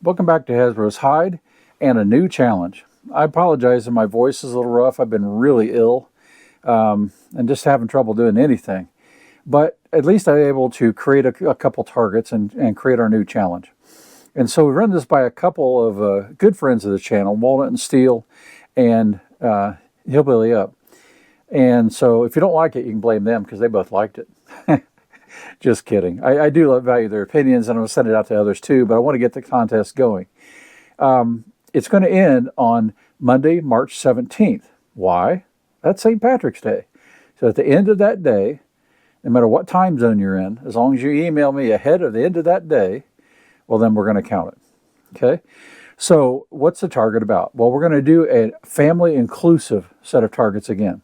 Welcome back to hazzbroshide and a new challenge. I apologize if my voice is a little rough. I've been really ill and just having trouble doing anything. But at least I'm able to create a couple targets and create our new challenge. And so we run this by a couple of good friends of the channel, Walnut and Steel and Hillbilly Up. And so if you don't like it, you can blame them because they both liked it. Just kidding. I do value their opinions, and I'm going to send it out to others too, but I want to get the contest going. It's going to end on Monday, March 17th. Why? That's St. Patrick's Day. So at the end of that day, no matter what time zone you're in, as long as you email me ahead of the end of that day, well, then we're going to count it. Okay? So what's the target about? Well, we're going to do a family-inclusive set of targets again.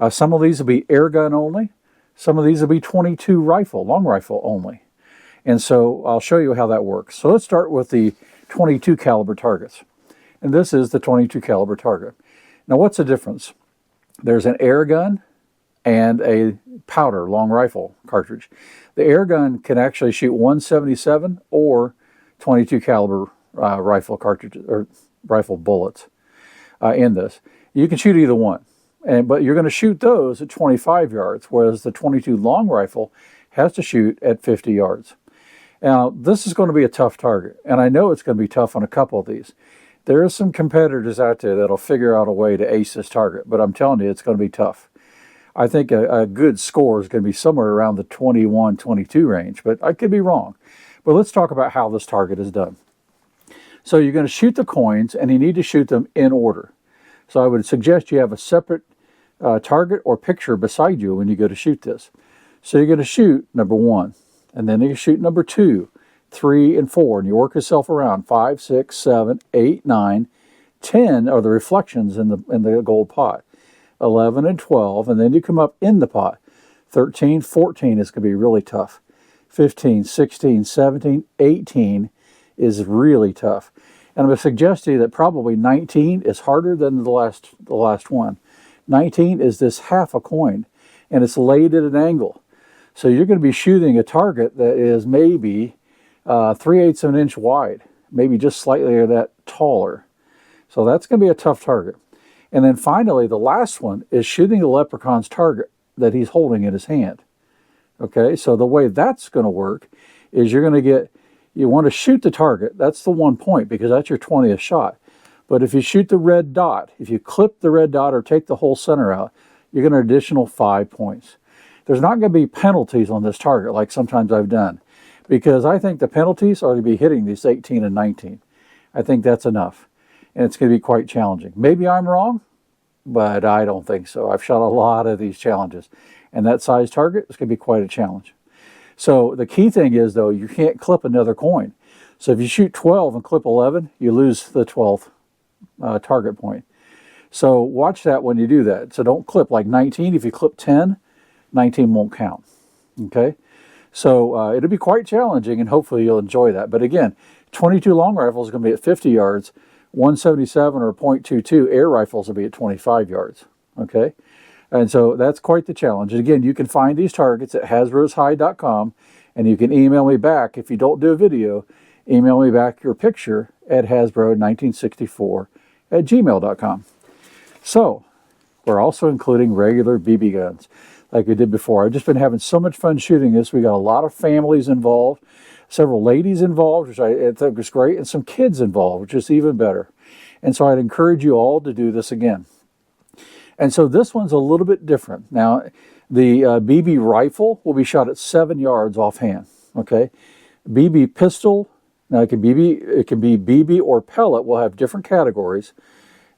Some of these will be air gun only. Some of these will be 22 rifle, long rifle only. And so I'll show you how that works. So let's start with the 22 caliber targets. And this is the 22 caliber target. Now what's the difference? There's an air gun and a powder long rifle cartridge. The air gun can actually shoot 177 or 22 caliber rifle cartridges or rifle bullets in this. You can shoot either one. But you're going to shoot those at 25 yards, whereas the 22 long rifle has to shoot at 50 yards. Now, this is going to be a tough target, and I know it's going to be tough on a couple of these. There are some competitors out there that'll figure out a way to ace this target, but I'm telling you, it's going to be tough. I think a good score is going to be somewhere around the 21, 22 range, but I could be wrong. But let's talk about how this target is done. So you're going to shoot the coins, and you need to shoot them in order. So I would suggest you have a separate target or picture beside you when you go to shoot this. So you're going to shoot number 1, and then you shoot number 2, 3, and 4, and you work yourself around. 5, 6, 7, 8, 9, 10 are the reflections in the gold pot. 11 and 12, and then you come up in the pot. 13, 14 is going to be really tough. 15, 16, 17, 18 is really tough. And I'm going to suggest to you that probably 19 is harder than the last one. 19 is this half a coin, and it's laid at an angle. So you're going to be shooting a target that is maybe 3/8 of an inch wide, maybe just slightly or that taller. So that's going to be a tough target. And then finally, the last one is shooting the leprechaun's target that he's holding in his hand. Okay, so the way that's going to work is you're going to you want to shoot the target. That's the 1 point because that's your 20th shot. But if you shoot the red dot, if you clip the red dot or take the whole center out, you're going to additional 5 points. There's not going to be penalties on this target like sometimes I've done, because I think the penalties are to be hitting these 18 and 19. I think that's enough, and it's going to be quite challenging. Maybe I'm wrong, but I don't think so. I've shot a lot of these challenges, and that size target is going to be quite a challenge. So the key thing is, though, you can't clip another coin. So if you shoot 12 and clip 11, you lose the 12th target point. So watch that when you do that. So don't clip like 19. If you clip 10, 19 won't count. Okay? So it'll be quite challenging, and hopefully you'll enjoy that. But again, 22 long rifles is going to be at 50 yards. 177 or .22 air rifles will be at 25 yards. Okay? And so that's quite the challenge. And again, you can find these targets at hazzbroshide.com, and you can email me back. If you don't do a video, email me back your picture at hazzbro1964@gmail.com. So, we're also including regular BB guns like we did before. I've just been having so much fun shooting this. We got a lot of families involved, several ladies involved, which I think was great, and some kids involved, which is even better. And so I'd encourage you all to do this again. And so this one's a little bit different. Now, the BB rifle will be shot at 7 yards offhand. Okay, BB pistol. Now it can be BB or pellet. We'll have different categories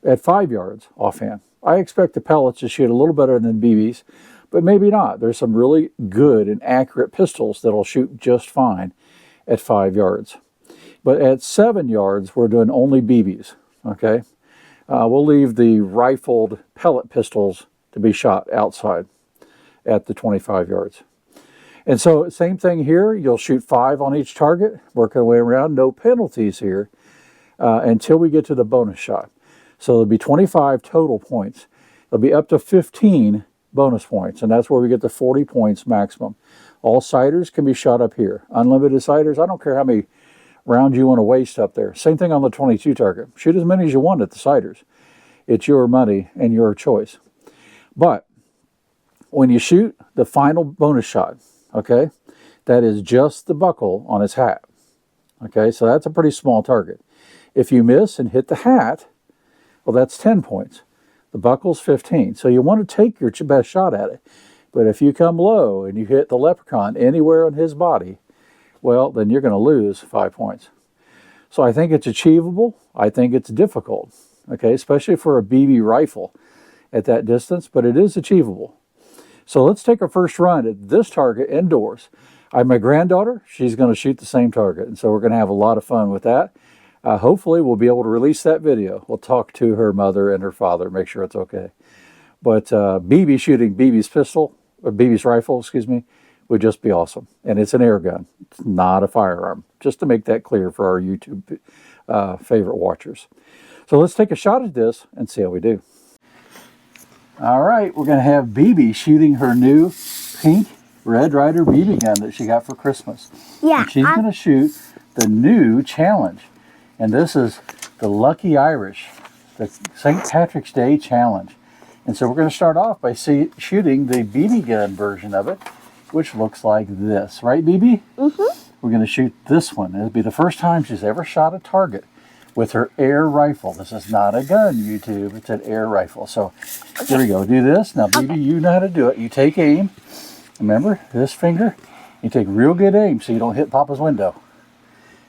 at 5 yards offhand. I expect the pellets to shoot a little better than BBs, but maybe not. There's some really good and accurate pistols that'll shoot just fine at 5 yards. But at 7 yards, we're doing only BBs. Okay, we'll leave the rifled pellet pistols to be shot outside at the 25 yards. And so same thing here. You'll shoot 5 on each target, working our way around. No penalties here until we get to the bonus shot. So there'll be 25 total points. There'll be up to 15 bonus points, and that's where we get the 40 points maximum. All sighters can be shot up here. Unlimited sighters, I don't care how many round you want to waste up there. Same thing on the 22 target. Shoot as many as you want at the sighters. It's your money and your choice. But when you shoot the final bonus shot, okay, that is just the buckle on his hat. Okay, so that's a pretty small target. If you miss and hit the hat, well, that's 10 points. The buckle's 15. So you want to take your best shot at it. But if you come low and you hit the leprechaun anywhere on his body, well, then you're going to lose 5 points. So I think it's achievable. I think it's difficult, okay, especially for a BB rifle at that distance, but it is achievable. So let's take our first run at this target indoors. I have my granddaughter. She's going to shoot the same target, and so we're going to have a lot of fun with that. Hopefully, we'll be able to release that video. We'll talk to her mother and her father, make sure it's okay. But BB shooting BB's pistol, or BB's rifle, excuse me, would just be awesome. And it's an air gun. It's not a firearm. Just to make that clear for our YouTube favorite watchers. So let's take a shot at this and see how we do. All right, we're going to have BB shooting her new pink Red Ryder BB gun that she got for Christmas. Yeah. And she's going to shoot the new challenge. And this is the Lucky Irish, the St. Patrick's Day challenge. And so we're going to start off by shooting the BB gun version of it, which looks like this. Right, BB? Mm-hmm. We're going to shoot this one. It'll be the first time she's ever shot a target with her air rifle. This is not a gun, YouTube. It's an air rifle. So here we go. Do this. Now, BB, you know how to do it. You take aim. Remember, this finger. You take real good aim so you don't hit Papa's window.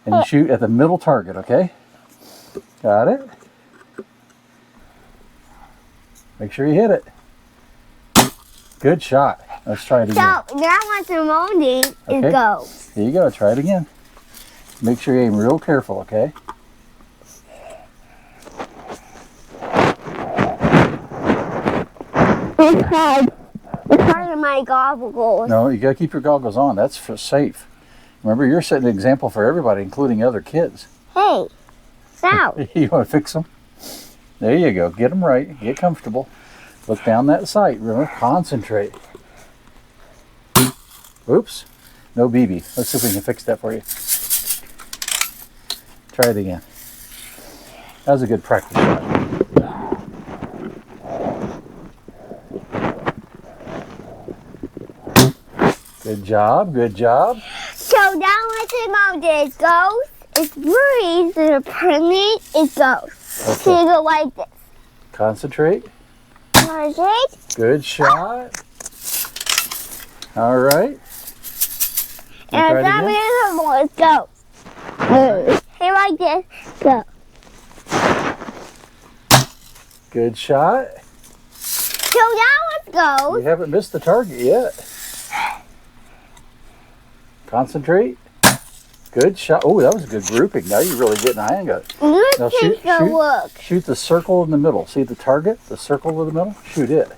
And you shoot at the middle target, okay? Got it? Make sure you hit it. Good shot. Let's try it again. So, now once the molding, it goes. Here you go. Try it again. Make sure you aim real careful, okay? It's hard in my goggles. No, you got to keep your goggles on. That's for safe. Remember, you're setting an example for everybody, including other kids. Hey, now. You want to fix them? There you go. Get them right. Get comfortable. Look down that sight. Remember, concentrate. Oops. No BB. Let's see if we can fix that for you. Try it again. That was a good practice shot. Good job. Good job. So now once the molding goes, it's breathes, and the permanent, it goes. Okay. So you go like this. Concentrate. Concentrate. Good shot. All right. And then the more it goes. Hey, like this. Go. Good shot. So now it goes. You haven't missed the target yet. Concentrate. Good shot. Oh, that was a good grouping. Now you're really getting a hang of it. Now shoot the circle in the middle. See the target? The circle in the middle? Shoot it.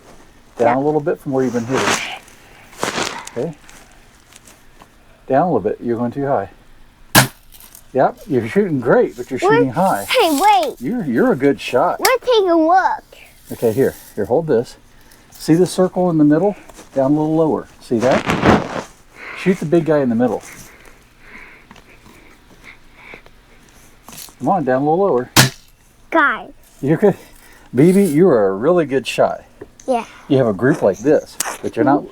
Down a little bit from where you've been hitting. Okay. Down a little bit. You're going too high. Yep, you're shooting great, but you're shooting high. Hey, wait. You're a good shot. Let's take a look. Okay, here, hold this. See the circle in the middle? Down a little lower. See that? Shoot the big guy in the middle. Come on, down a little lower. Guys. You're good. BB, you are a really good shot. Yeah. You have a group like this, but you're not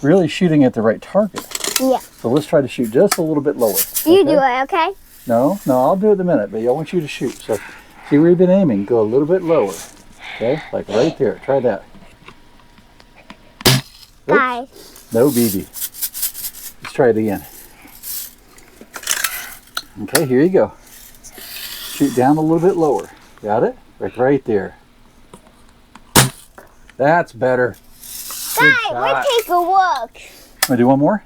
really shooting at the right target. Yeah. So let's try to shoot just a little bit lower. You do it, okay? No, I'll do it in a minute, but I want you to shoot. So see where you've been aiming. Go a little bit lower. Okay, like right there. Try that. Oops. Guys. No BB. Let's try it again. Okay, here you go. Shoot down a little bit lower. Got it? Right there. That's better. Guys, let's take a look. Want to do one more?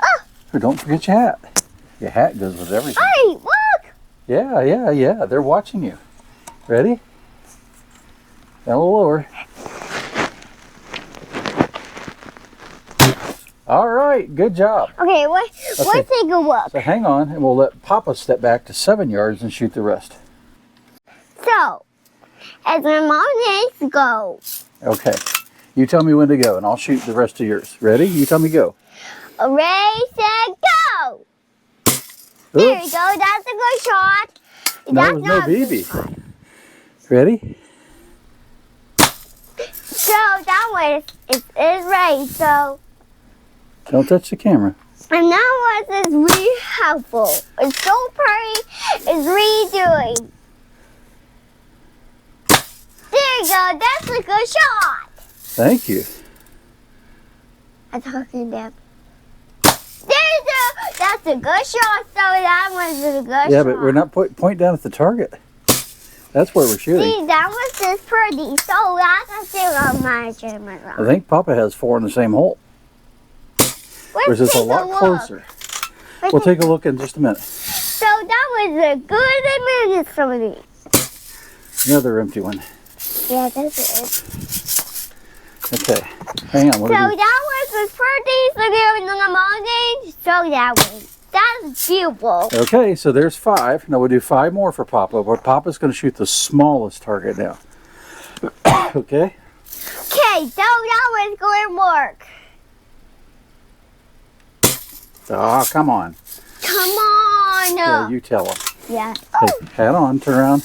Oh, don't forget your hat. Your hat goes with everything. Hey, look! Yeah. They're watching you. Ready? Down a little lower. All right, good job. Okay, let's take a look. So hang on, and we'll let Papa step back to 7 yards and shoot the rest. So, as my mom go. Okay, you tell me when to go, and I'll shoot the rest of yours. Ready? You tell me go. Ready, set, go! There you go. That's a good shot. That That's was no not a good BB. shot. Ready? So that one is ready. So Don't touch the camera. and that one is really helpful. It's so pretty. It's really doing. There you go. That's a good shot. Thank you. I'm talking them. That's a good shot. So that was a good shot. Yeah, but we're not point down at the target. That's where we're shooting. See, that was just pretty. So that's a zero management. I think Papa has 4 in the same hole. Where's this a lot closer? We'll take a look in just a minute. So that was a good minute for me. Another empty one. Yeah, that's it. Okay, hang on. So that was pretty. So there was the morning. So that was. That's beautiful. Okay, so there's 5. Now we'll do 5 more for Papa, but Papa's going to shoot the smallest target now. Okay? Okay, so that was going to work. Oh, come on. Come on. Yeah, you tell him. Yeah. Hey, hat on, turn around.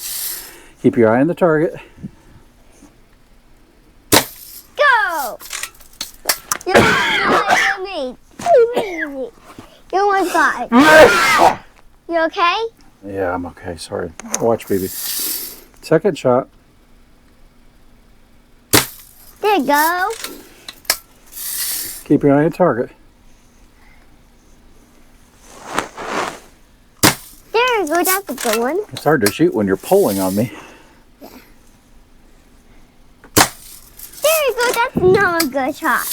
Keep your eye on the target. Go. You want me? You almost got it. You okay? Yeah, I'm okay. Sorry. Watch, baby. Second shot. There you go. Keep your eye on the target. There you go. That's a good one. It's hard to shoot when you're pulling on me. Yeah. There you go. That's another good shot.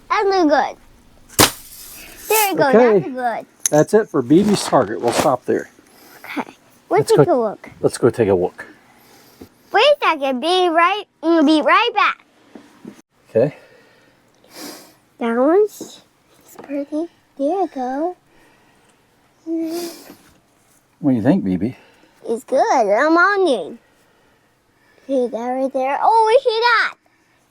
That's no good. There you go. Okay. That's good. That's it for BB's target. We'll stop there. Okay. Let's Let's take go- a look. Let's go take a look. Wait a second. We'll be right back. Okay. That one's pretty. There you go. What do you think, BB? It's good. I'm on you. See that right there? Oh, we see that.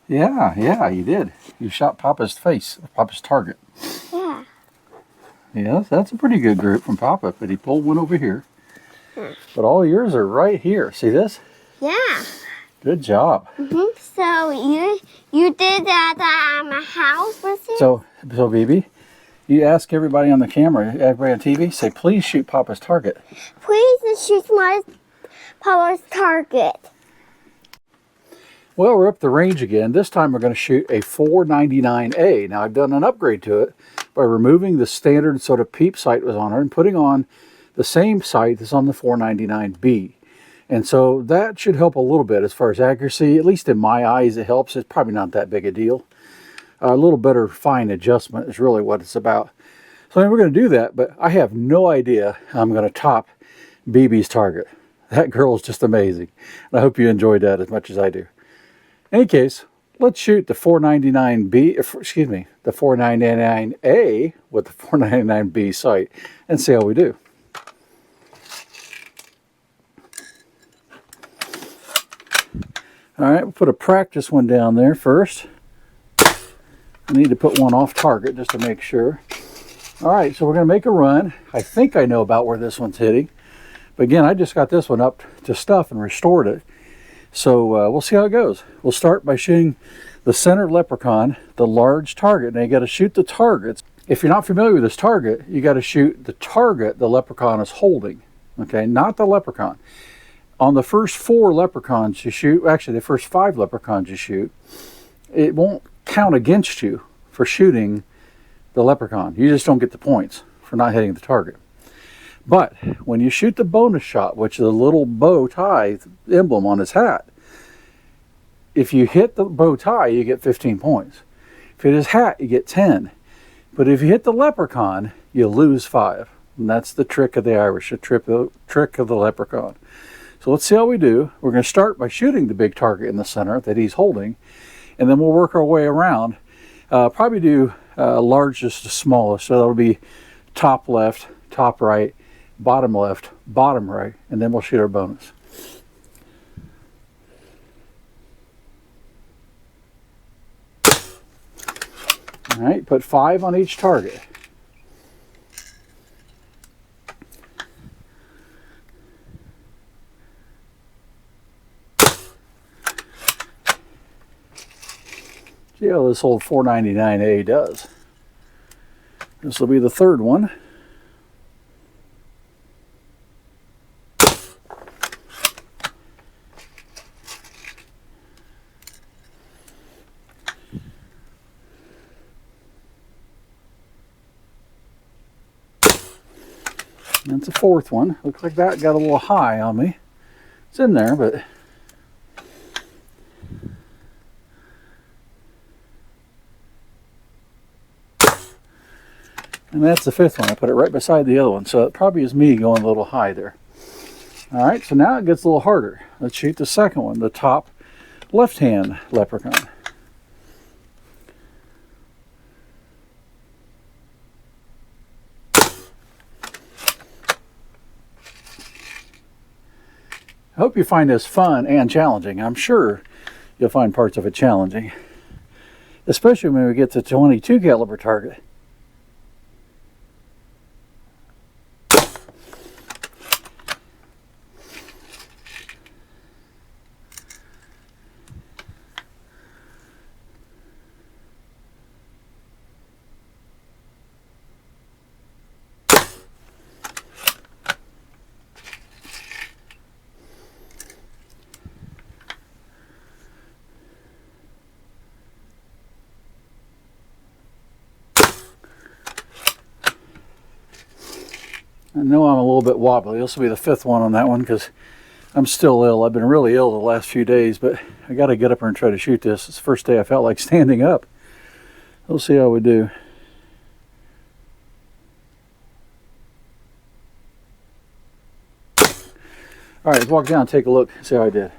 Yeah, you did. You shot Papa's face, Papa's target. Yeah. Yeah, that's a pretty good group from Papa, but he pulled one over here. Hmm. But all yours are right here. See this? Yeah. Good job. So you did that at my house with you? So BB, you ask everybody on the camera, everybody on TV, say, please shoot Papa's target. Please shoot my Papa's target. Well, we're up the range again. This time we're going to shoot a 499A. Now, I've done an upgrade to it by removing the standard sort of peep sight was on her and putting on the same sight that's on the 499B. And so that should help a little bit as far as accuracy. At least in my eyes, it helps. It's probably not that big a deal. A little better fine adjustment is really what it's about. So we're going to do that, but I have no idea how I'm going to top BB's target. That girl is just amazing. And I hope you enjoyed that as much as I do. In any case, let's shoot the 499B, excuse me, the 499A with the 499B sight and see how we do. All right, we'll put a practice one down there first. I need to put one off target just to make sure. All right, so we're going to make a run. I think I know about where this one's hitting. But again, I just got this one up to stuff and restored it. So we'll see how it goes. We'll start by shooting the center leprechaun, the large target. Now you got to shoot the targets. If you're not familiar with this target, you got to shoot the target the leprechaun is holding. Okay, not the leprechaun. On the first 4 leprechauns you shoot, actually the first 5 leprechauns you shoot, it won't count against you for shooting the leprechaun. You just don't get the points for not hitting the target. But when you shoot the bonus shot, which is a little bow tie emblem on his hat, if you hit the bow tie, you get 15 points. If you hit his hat, you get 10. But if you hit the leprechaun, you lose 5. And that's the trick of the Irish, the trick of the leprechaun. So let's see how we do. We're going to start by shooting the big target in the center that he's holding, and then we'll work our way around. Probably do largest to smallest, so that'll be top left, top right, bottom left, bottom right, and then we'll shoot our bonus. All right, put 5 on each target. See how this old 499A does. This will be the third one. That's the fourth one. Looks like that got a little high on me. It's in there, but and that's the fifth one. I put it right beside the other one, so it probably is me going a little high there. All right, so now it gets a little harder. Let's shoot the second one, the top left-hand leprechaun. I hope you find this fun and challenging. I'm sure you'll find parts of it challenging, especially when we get to 22 caliber target. I know I'm a little bit wobbly. This will be the fifth one on that one because I'm still ill. I've been really ill the last few days, but I got to get up here and try to shoot this. It's the first day I felt like standing up. We'll see how we do. All right, let's walk down and take a look, see how I did.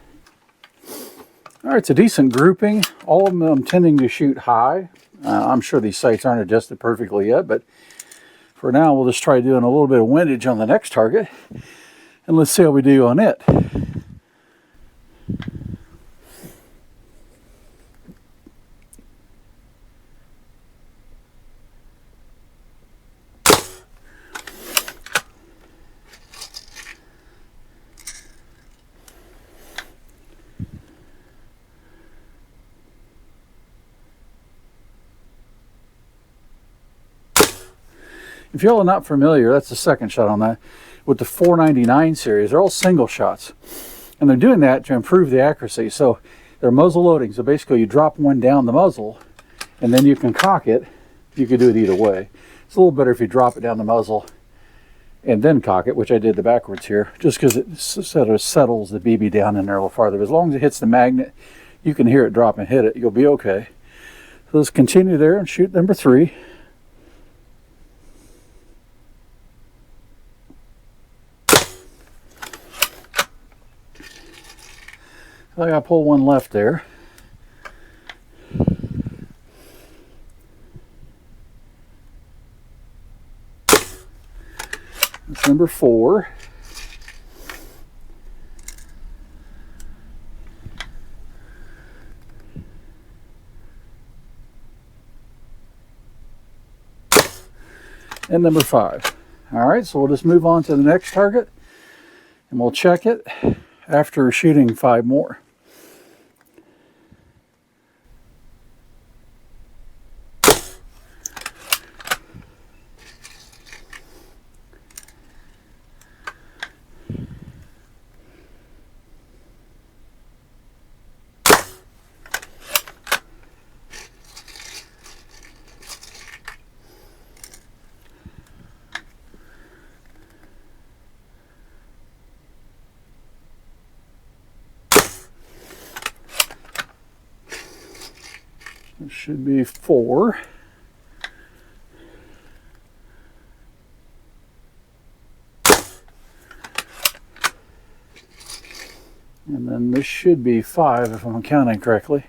All right, it's a decent grouping. All of them I'm tending to shoot high. I'm sure these sights aren't adjusted perfectly yet, but for now, we'll just try doing a little bit of windage on the next target, and let's see how we do on it. If y'all are not familiar, that's the second shot on that. With the 499 series, they're all single shots. And they're doing that to improve the accuracy. So they're muzzle loading. So basically you drop one down the muzzle and then you can cock it. You can do it either way. It's a little better if you drop it down the muzzle and then cock it, which I did the backwards here, just because it sort of settles the BB down in there a little farther. But as long as it hits the magnet, you can hear it drop and hit it. You'll be okay. So let's continue there and shoot number 3. I gotta pull one left there. That's number 4. And number 5. All right, so we'll just move on to the next target and we'll check it after shooting 5 more. It should be 4. And then this should be 5 if I'm counting correctly.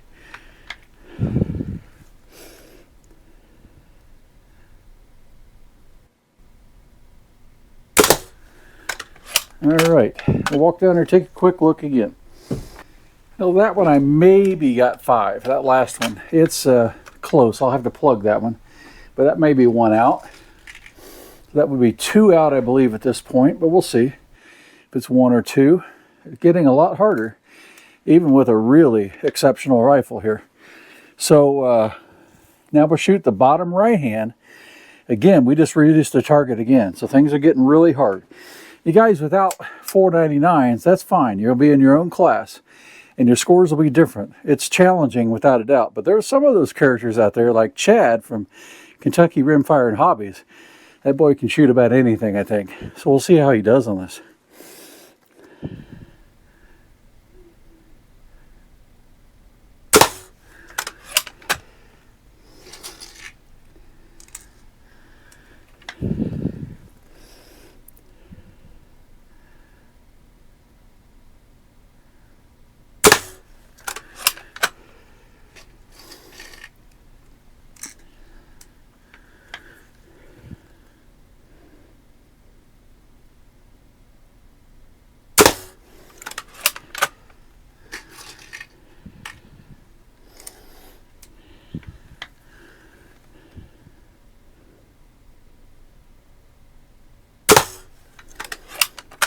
All right, we'll walk down there, take a quick look again. Well, that one I maybe got 5. That last one, it's close. I'll have to plug that one, but that may be 1 out. That would be 2 out, I believe, at this point, but we'll see if it's 1 or 2. It's getting a lot harder, even with a really exceptional rifle here. So now we'll shoot the bottom right hand. Again, we just reduced the target again. So things are getting really hard. You guys, without 499s, that's fine. You'll be in your own class and your scores will be different. It's challenging without a doubt. But there are some of those characters out there like Chad from Kentucky Rimfire and Hobbies. That boy can shoot about anything, I think. So we'll see how he does on this.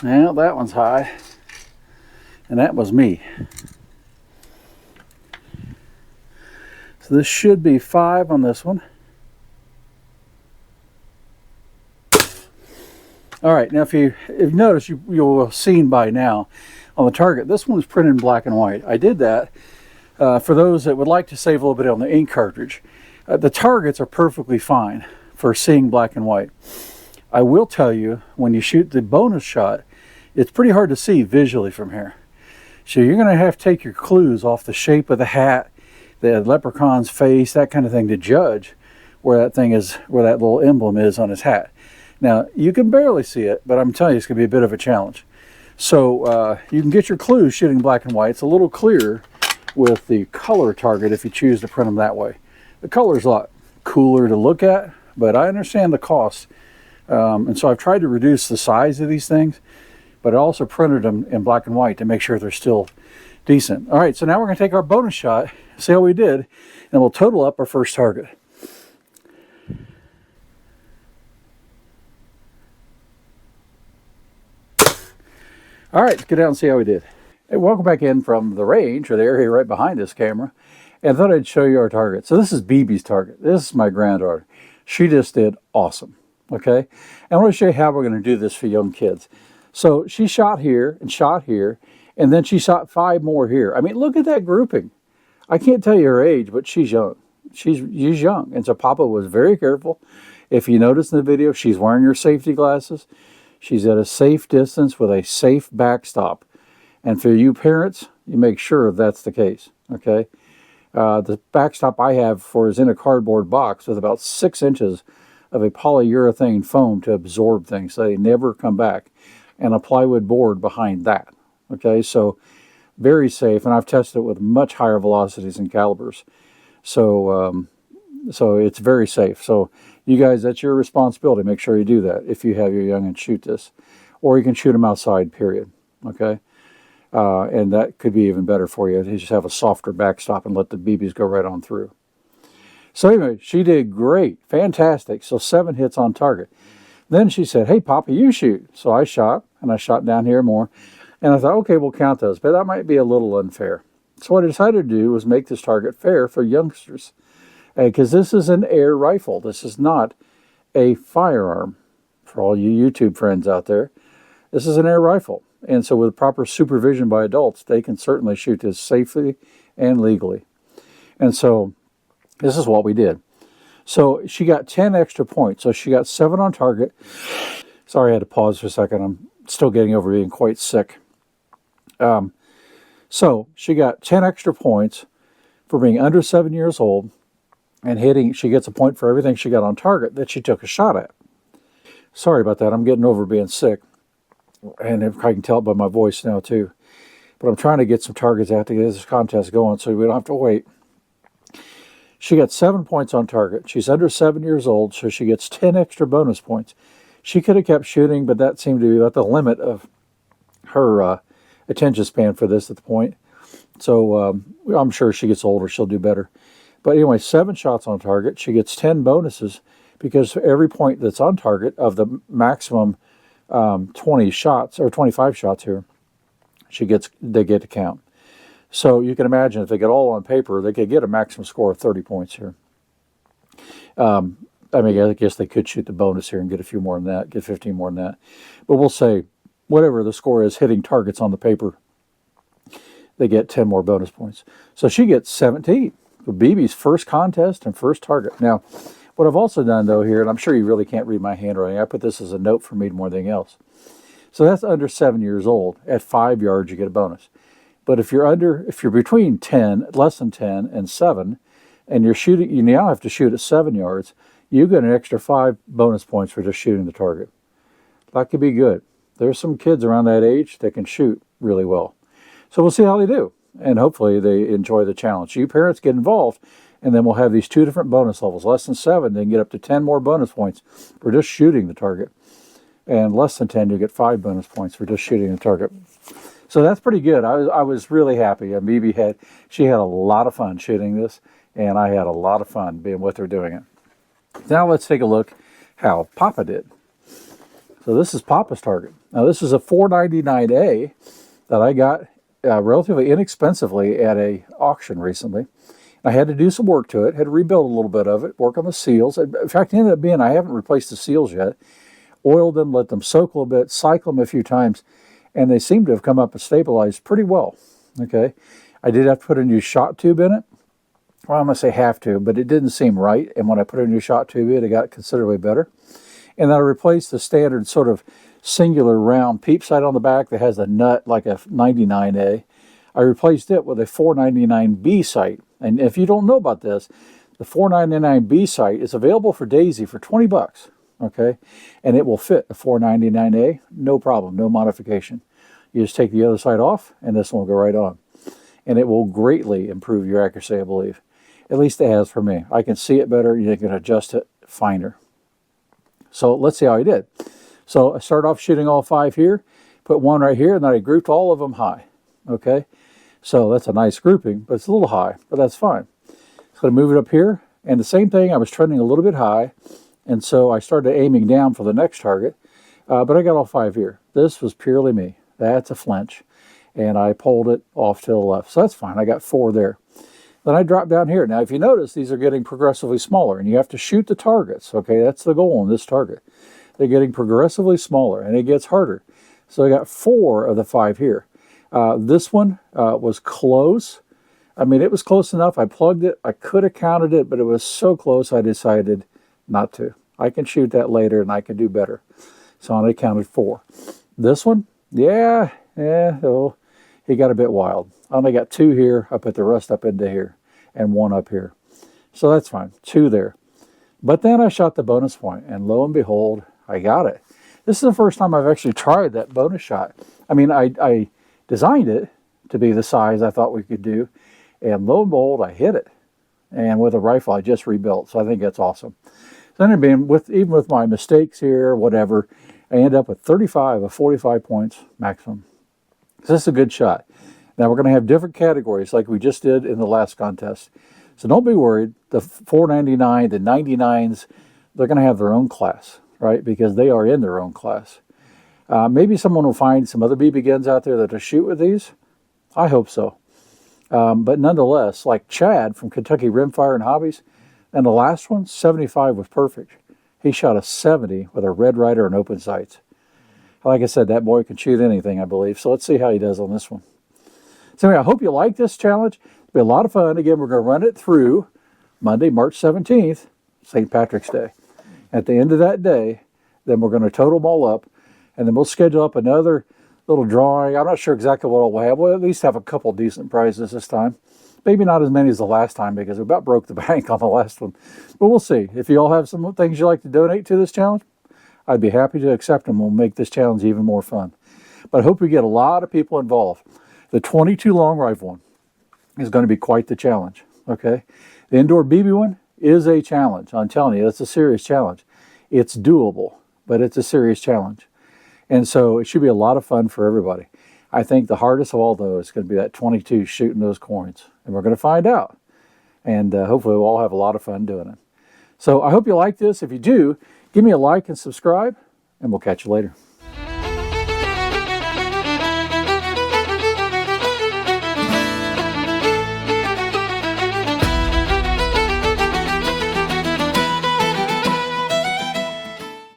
Well, that one's high, and that was me. So this should be 5 on this one. All right, now if you notice, you'll have seen by now on the target, this one's printed in black and white. I did that for those that would like to save a little bit on the ink cartridge. The targets are perfectly fine for seeing black and white. I will tell you, when you shoot the bonus shot, it's pretty hard to see visually from here. So you're going to have to take your clues off the shape of the hat, the leprechaun's face, that kind of thing, to judge where that thing is, where that little emblem is on his hat. Now, you can barely see it, but I'm telling you, it's going to be a bit of a challenge. So you can get your clues shooting black and white. It's a little clearer with the color target if you choose to print them that way. The color's a lot cooler to look at, but I understand the cost. And so I've tried to reduce the size of these things, but I also printed them in black and white to make sure they're still decent. All right, so now we're going to take our bonus shot, see how we did, and we'll total up our first target. All right, let's get out and see how we did. Hey, welcome back in from the range, or the area right behind this camera, and I thought I'd show you our target. So this is Bebe's target. This is my granddaughter. She just did awesome, okay? And I want to show you how we're going to do this for young kids. So she shot here, and then she shot 5 more here. I mean, look at that grouping. I can't tell you her age, but she's young. She's young. And so Papa was very careful. If you notice in the video, she's wearing her safety glasses. She's at a safe distance with a safe backstop. And for you parents, you make sure that's the case, okay? The backstop I have for is in a cardboard box with about 6 inches of a polyurethane foam to absorb things so they never come back, and a plywood board behind that. Okay, so very safe, and I've tested it with much higher velocities and calibers. So so it's very safe. So you guys, that's your responsibility. Make sure you do that if you have your young'uns shoot this. Or you can shoot them outside, period. Okay? And that could be even better for you. You just have a softer backstop and let the BBs go right on through. So anyway, she did great. Fantastic. So 7 hits on target. Then she said, hey, Papa, you shoot. So I shot, and I shot down here more. And I thought, okay, we'll count those. But that might be a little unfair. So what I decided to do was make this target fair for youngsters. Because this is an air rifle. This is not a firearm. For all you YouTube friends out there, this is an air rifle. And so with proper supervision by adults, they can certainly shoot this safely and legally. And so this is what we did. So she got 10 extra points. So she got 7 on target. Sorry, I had to pause for a second. I'm still getting over being quite sick. So she got 10 extra points for being under 7 years old and hitting. She gets a point for everything she got on target that she took a shot at. Sorry about that. I'm getting over being sick. And I can tell it by my voice now too. But I'm trying to get some targets out to get this contest going so we don't have to wait. She got 7 points on target. She's under 7 years old, so she gets 10 extra bonus points. She could have kept shooting, but that seemed to be about the limit of her attention span for this at the point. So I'm sure she gets older, she'll do better. But anyway, 7 shots on target. She gets 10 bonuses because for every point that's on target of the maximum 20 shots, or 25 shots here, they get to count. So you can imagine if they get all on paper, they could get a maximum score of 30 points here. I mean, I guess they could shoot the bonus here and get a few more than that, get 15 more than that. But we'll say whatever the score is hitting targets on the paper, they get 10 more bonus points. So she gets 17 for Bebe's first contest and first target. Now, what I've also done, though, here, and I'm sure you really can't read my handwriting, I put this as a note for me more than anything else. So that's under 7 years old. At 5 yards, you get a bonus. But if you're between 10, less than 10 and 7, and you're shooting, you now have to shoot at 7 yards, you get an extra 5 bonus points for just shooting the target. That could be good. There's some kids around that age that can shoot really well. So we'll see how they do, and hopefully they enjoy the challenge. You parents get involved, and then we'll have these 2 different bonus levels. Less than 7, they can get up to 10 more bonus points for just shooting the target. And less than 10, you get 5 bonus points for just shooting the target. So that's pretty good. I was really happy. And Bebe had a lot of fun shooting this, and I had a lot of fun being with her doing it. Now let's take a look how Papa did. So this is Papa's target. Now this is a 499A that I got relatively inexpensively at a auction recently. I had to do some work to it, had to rebuild a little bit of it, work on the seals. In fact, it ended up being I haven't replaced the seals yet. Oiled them, let them soak a little bit, cycle them a few times, and they seem to have come up and stabilized pretty well. Okay, I did have to put a new shot tube in it. Well, I'm going to say have to, but it didn't seem right. And when I put a new shot tube in, it got considerably better. And then I replaced the standard sort of singular round peep sight on the back that has a nut like a 99A. I replaced it with a 499B sight. And if you don't know about this, the 499B sight is available for Daisy for 20 bucks. Okay, and it will fit a 499A, no problem, no modification. You just take the other side off, and this one will go right on. And it will greatly improve your accuracy, I believe. At least it has for me. I can see it better, you can adjust it finer. So let's see how I did. So I started off shooting all 5 here, put one right here, and then I grouped all of them high. Okay, so that's a nice grouping, but it's a little high, but that's fine. So I move it up here, and the same thing, I was trending a little bit high, and so I started aiming down for the next target, but I got all 5 here. This was purely me. That's a flinch. And I pulled it off to the left. So that's fine. I got 4 there. Then I dropped down here. Now, if you notice, these are getting progressively smaller, and you have to shoot the targets. Okay, that's the goal on this target. They're getting progressively smaller, and it gets harder. So I got 4 of the 5 here. This one was close. I mean, it was close enough. I plugged it. I could have counted it, but it was so close I decided not to. I can shoot that later, and I can do better. So I counted 4. This one, oh, he got a bit wild. I only got 2 here. I put the rest up into here, and 1 up here. So that's fine. 2 there. But then I shot the bonus point, and lo and behold, I got it. This is the first time I've actually tried that bonus shot. I mean, I designed it to be the size I thought we could do, and lo and behold, I hit it. And with a rifle I just rebuilt, so I think that's awesome. So then, even with my mistakes here, whatever, I end up with 35 of 45 points maximum. So this is a good shot. Now we're going to have different categories like we just did in the last contest. So don't be worried. The 499, the 99s, they're going to have their own class, right? Because they are in their own class. Maybe someone will find some other BB guns out there that will shoot with these. I hope so. But nonetheless, like Chad from Kentucky Rimfire and Hobbies, and the last one, 75 was perfect. He shot a 70 with a Red Ryder and open sights. Like I said, that boy can shoot anything, I believe. So let's see how he does on this one. So anyway, I hope you like this challenge. It'll be a lot of fun. Again, we're going to run it through Monday, March 17th, St. Patrick's Day. At the end of that day, then we're going to total them all up, and then we'll schedule up another little drawing. I'm not sure exactly what we'll have. We'll at least have a couple decent prizes this time. Maybe not as many as the last time because we about broke the bank on the last one. But we'll see. If you all have some things you'd like to donate to this challenge, I'd be happy to accept them. We'll make this challenge even more fun. But I hope we get a lot of people involved. The 22 long rifle one is going to be quite the challenge. Okay, the indoor BB one is a challenge. I'm telling you, it's a serious challenge. It's doable, but it's a serious challenge. And so it should be a lot of fun for everybody. I think the hardest of all, though, is going to be that 22 shooting those coins. And we're going to find out. And hopefully we'll all have a lot of fun doing it. So I hope you like this. If you do, give me a like and subscribe, and we'll catch you later.